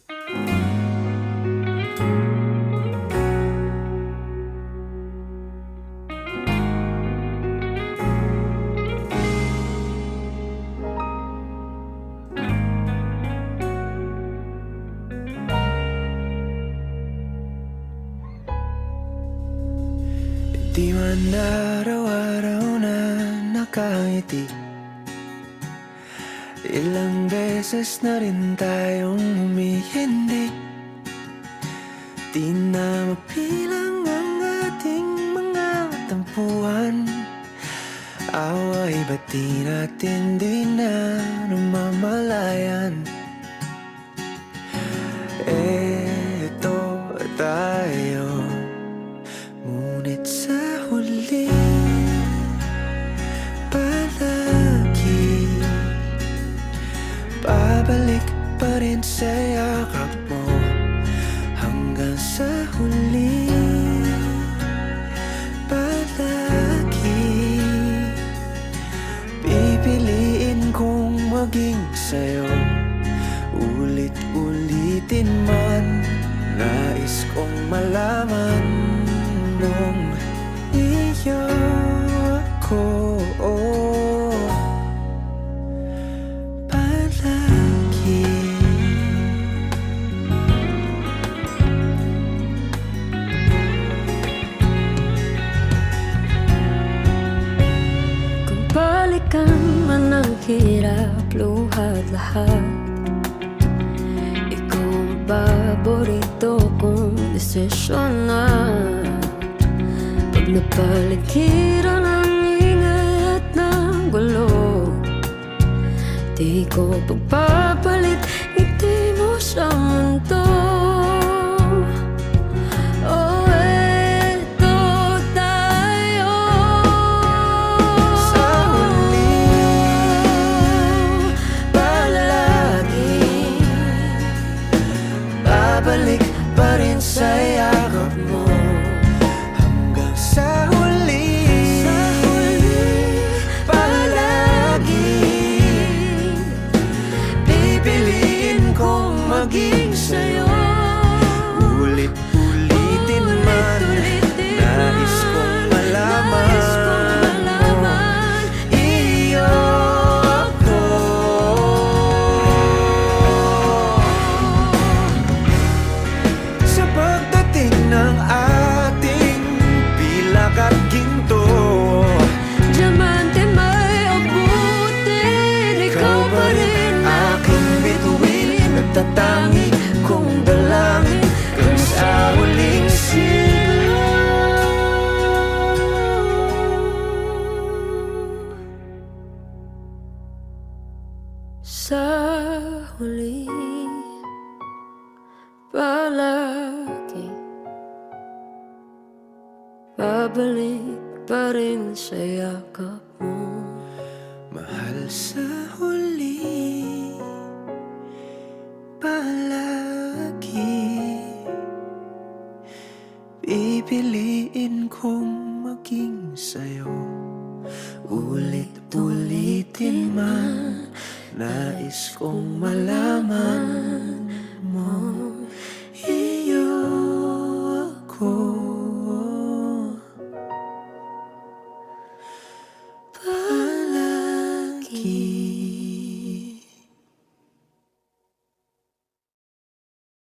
Di man araw-araw na nakangiti, ilang beses na rin tayong humihindi. Di na mapilang ang ating mga tampuhan, away ba't di natin di na namamalayan? Eto tayo, ngunit sa huli palagi babalik pa rin sa yakap mo. Hanggang sa huli palagi pipiliin kong maging sa'yo. Ulit-ulitin man, nais kong malaman nung iyo ako palagi. Kung balikan man ang hirap, luhat lahat, ikaw ang paborito kong desisyon na. Pag napaligiran ang ingay at ng gulo, di ko pagpapalit ngiti mo sa mundo. Oh, eto tayo Sa huli palagi babalik pa rin sa yakap mo. Hanggang sa huli palagi pipiliin kong maging sa'yo. Ulit-ulitin man, nais kong malaman iyo ako. Sa pagdating ng ating pilak at ginto, diamante may abutin, ikaw pa rin aking bituin, nagtatangi kong dalangin kung sa huling sigaw. sa huli palagi babalik pa rin sa yakap mo. Mahal, sa huli palagi